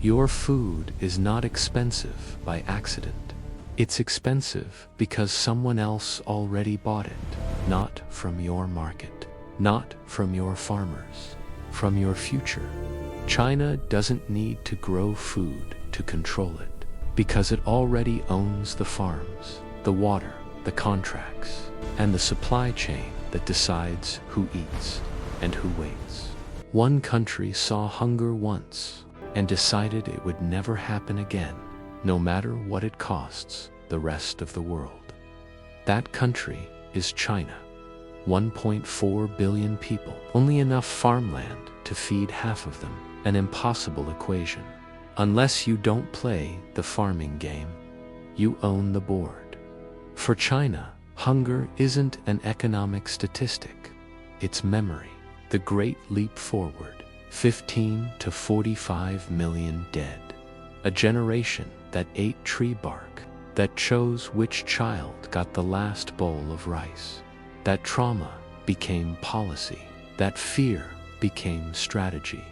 Your food is not expensive by accident. It's expensive because someone else already bought it, not from your market, not from your farmers, from your future. China doesn't need to grow food to control it, because it already owns the farms, the water, the contracts, and the supply chain that decides who eats and who waits. One country saw hunger once and decided it would never happen again, no matter what it costs the rest of the world. That country is China. 1.4 billion people, only enough farmland to feed half of them. An impossible equation. Unless you don't play the farming game, you own the board. For China, hunger isn't an economic statistic. It's memory. The Great Leap Forward. 15 to 45 million dead. A generation that ate tree bark, that chose which child got the last bowl of rice. That trauma became policy. That fear became strategy.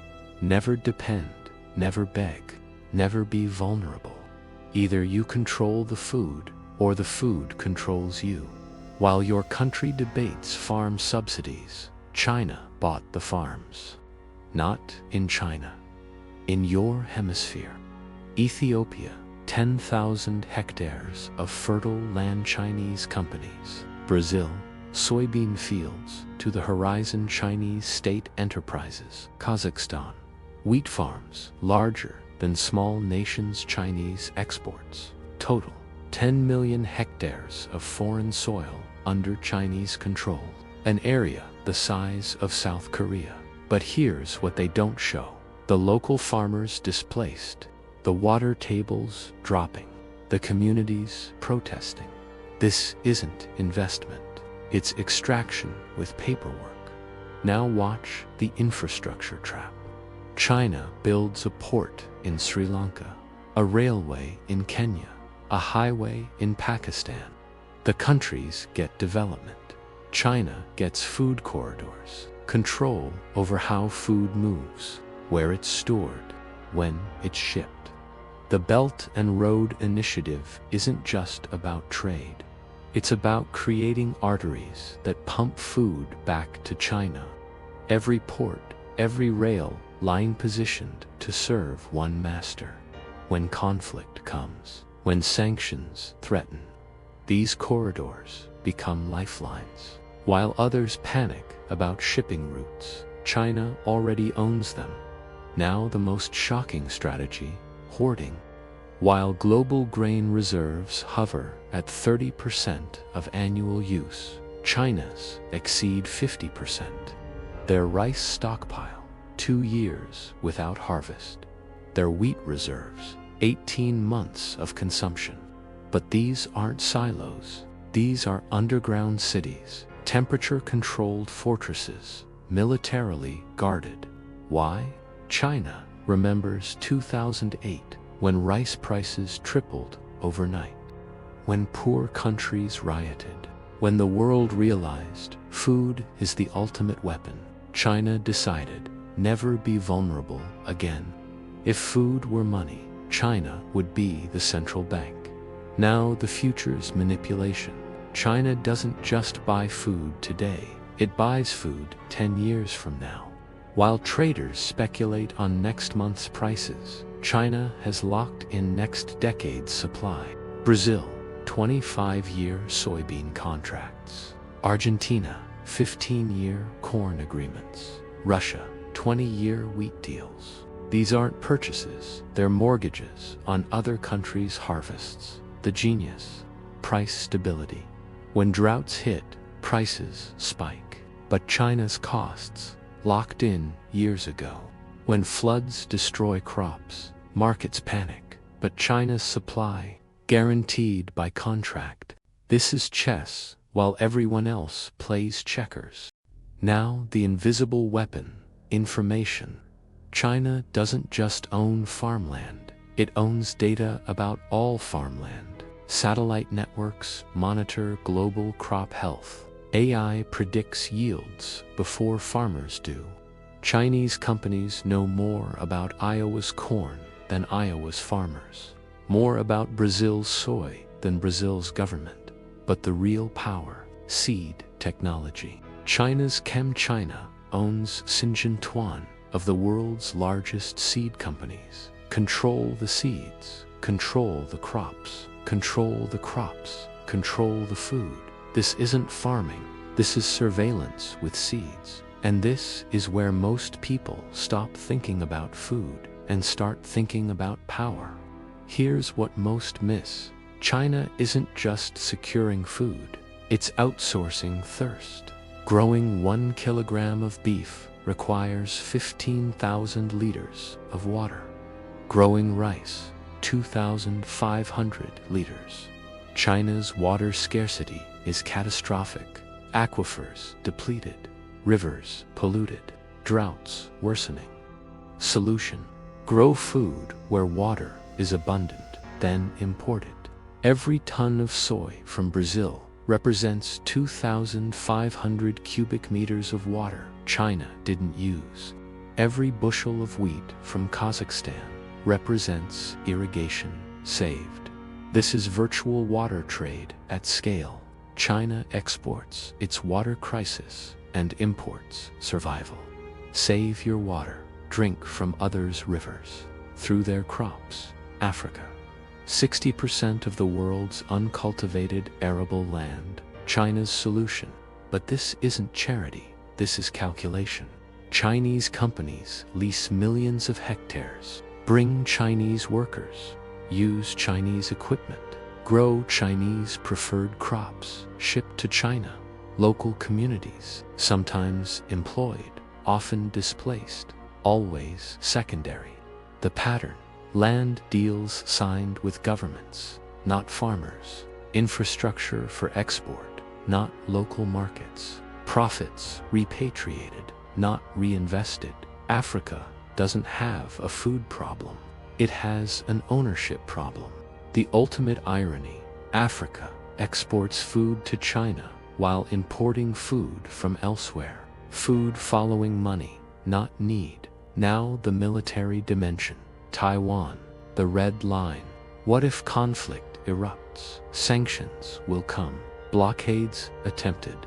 Never depend, never beg, never be vulnerable. Either you control the food, or the food controls you. While your country debates farm subsidies, China bought the farms. Not in China. In your hemisphere. Ethiopia, 10,000 hectares of fertile land. Chinese companies. Brazil, soybean fields to the horizon. Chinese state enterprises. Kazakhstan, wheat farms larger than small nations. Chinese exports. Total 10 million hectares of foreign soil under Chinese control. An area the size of South Korea. But here's what they don't show. The local farmers displaced. The water tables dropping. The communities protesting. This isn't investment. It's extraction with paperwork. Now watch the infrastructure trap. China builds a port in Sri Lanka, a railway in Kenya, a highway in Pakistan. The countries get development. China gets food corridors, control over how food moves, where it's stored, when it's shipped. The Belt and Road Initiative isn't just about trade. It's about creating arteries that pump food back to China. Every port, every rail line positioned to serve one master. When conflict comes, when sanctions threaten, these corridors become lifelines. While others panic about shipping routes, China already owns them. Now the most shocking strategy, hoarding. While global grain reserves hover at 30% of annual use, China's exceed 50%. Their rice stockpile, 2 years without harvest. Their wheat reserves, 18 months of consumption. But these aren't silos. These are underground cities, temperature-controlled fortresses, militarily guarded. Why? China remembers 2008, when rice prices tripled overnight. When poor countries rioted. When the world realized food is the ultimate weapon, China decided never be vulnerable again. If food were money, China would be the central bank. Now the future's manipulation. China doesn't just buy food today, it buys food 10 years from now. While traders speculate on next month's prices, China has locked in next decade's supply. Brazil, 25-year soybean contracts. Argentina, 15-year corn agreements. Russia, 20-year wheat deals. These aren't purchases, they're mortgages on other countries' harvests. The genius, price stability. When droughts hit, prices spike. But China's costs, locked in years ago. When floods destroy crops, markets panic. But China's supply, guaranteed by contract. This is chess, while everyone else plays checkers. Now the invisible weapon, information. China doesn't just own farmland, it owns data about all farmland. Satellite networks monitor global crop health. AI predicts yields before farmers do. Chinese companies know more about Iowa's corn than Iowa's farmers, more about Brazil's soy than Brazil's government. But the real power, seed technology. China's ChemChina owns Syngenta, of the world's largest seed companies. Control the seeds, control the crops, control the crops, control the food. This isn't farming, this is surveillance with seeds. And this is where most people stop thinking about food and start thinking about power. Here's what most miss. China isn't just securing food, it's outsourcing thirst. Growing 1 kilogram of beef requires 15,000 liters of water. Growing rice, 2,500 liters. China's water scarcity is catastrophic. Aquifers depleted, rivers polluted, droughts worsening. Solution: grow food where water is abundant, then import it. Every ton of soy from Brazil represents 2,500 cubic meters of water China didn't use. Every bushel of wheat from Kazakhstan represents irrigation saved. This is virtual water trade at scale. China exports its water crisis and imports survival. Save your water, drink from others' rivers, through their crops. Africa. 60% of the world's uncultivated arable land, China's solution. But this isn't charity, this is calculation. Chinese companies lease millions of hectares, bring Chinese workers, use Chinese equipment, grow Chinese preferred crops, ship to China. Local communities, sometimes employed, often displaced, always secondary. The pattern: land deals signed with governments, not farmers. Infrastructure for export, not local markets. Profits repatriated, not reinvested. Africa doesn't have a food problem. It has an ownership problem. The ultimate irony: Africa exports food to China while importing food from elsewhere. Food following money, not need. Now the military dimension. Taiwan, the red line. What if conflict erupts? Sanctions will come. Blockades attempted.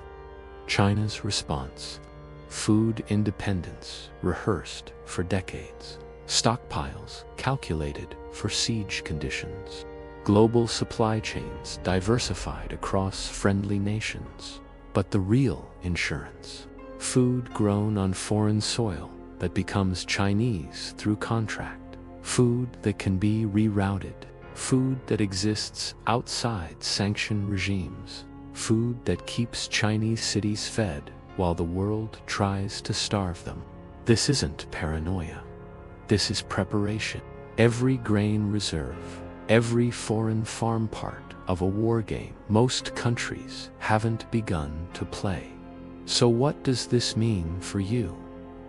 China's response: food independence rehearsed for decades. Stockpiles calculated for siege conditions. Global supply chains diversified across friendly nations. But the real insurance: food grown on foreign soil that becomes Chinese through contract. Food that can be rerouted. Food that exists outside sanction regimes. Food that keeps Chinese cities fed while the world tries to starve them. This isn't paranoia. This is preparation. Every grain reserve, every foreign farm part of a war game most countries haven't begun to play. So what does this mean for you?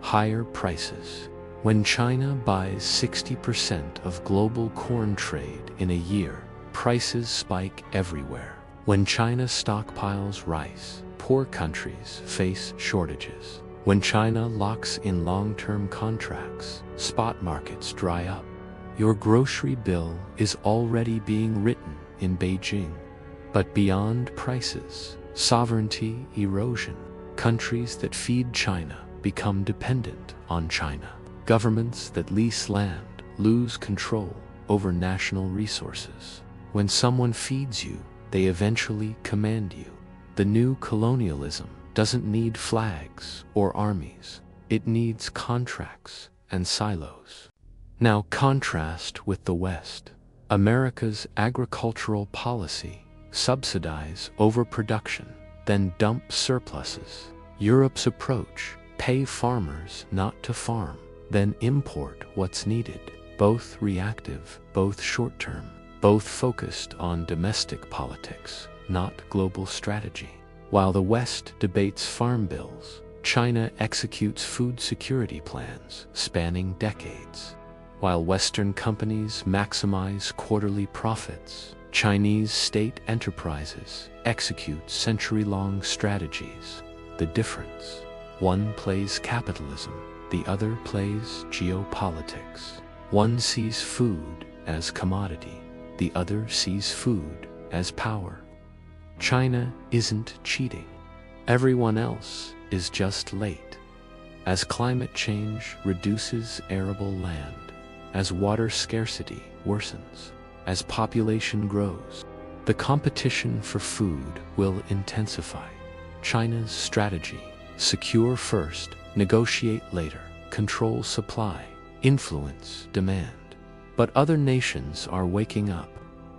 Higher prices. When China buys 60% of global corn trade in a year, prices spike everywhere. When China stockpiles rice, poor countries face shortages. When China locks in long-term contracts, spot markets dry up. Your grocery bill is already being written in Beijing. But beyond prices, sovereignty erosion. Countries that feed China become dependent on China. Governments that lease land lose control over national resources. When someone feeds you, they eventually command you. The new colonialism doesn't need flags or armies. It needs contracts and silos. Now contrast with the West. America's agricultural policy: subsidize overproduction, then dump surpluses. Europe's approach: pay farmers not to farm, then import what's needed. Both reactive, both short-term, both focused on domestic politics, not global strategy. While the West debates farm bills, China executes food security plans spanning decades. While Western companies maximize quarterly profits, Chinese state enterprises execute century-long strategies. The difference: one plays capitalism, the other plays geopolitics. One sees food as commodity, the other sees food as power. China isn't cheating. Everyone else is just late. As climate change reduces arable land, as water scarcity worsens, as population grows, the competition for food will intensify. China's strategy: secure first, negotiate later, control supply, influence demand. But other nations are waking up.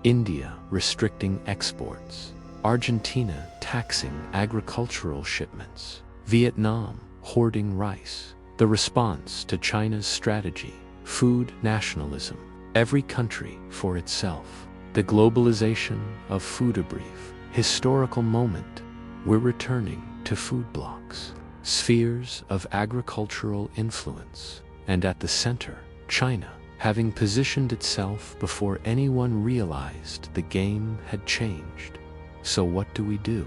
India restricting exports, Argentina taxing agricultural shipments, Vietnam hoarding rice. The response to China's strategy: food nationalism, every country for itself. The globalization of food. A brief historical moment. We're returning to food blocks, spheres of agricultural influence, and at the center, China, having positioned itself before anyone realized the game had changed. So what do?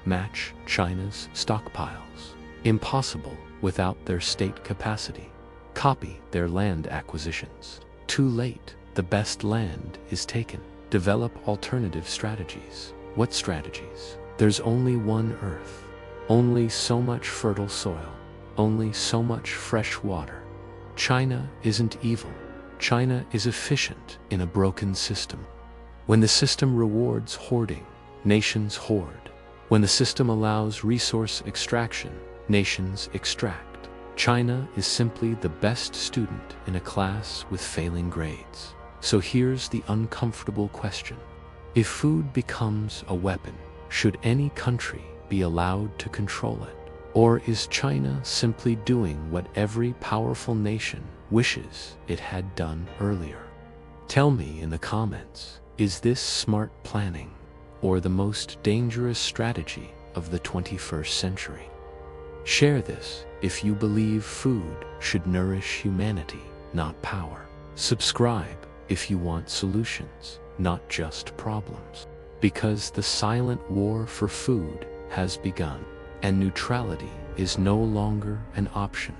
Match China's stockpiles. Impossible without their state capacity. Copy their land acquisitions. Too late, the best land is taken. Develop alternative strategies. What strategies? There's only one earth, only so much fertile soil, only so much fresh water. China isn't evil. China is efficient in a broken system. When the system rewards hoarding, nations hoard. When the system allows resource extraction, nations extract. China is simply the best student in a class with failing grades. So here's the uncomfortable question. If food becomes a weapon, should any country be allowed to control it? Or is China simply doing what every powerful nation wishes it had done earlier? Tell me in the comments, is this smart planning or the most dangerous strategy of the 21st century? Share this if you believe food should nourish humanity, not power. Subscribe if you want solutions, not just problems. Because the silent war for food has begun, and neutrality is no longer an option.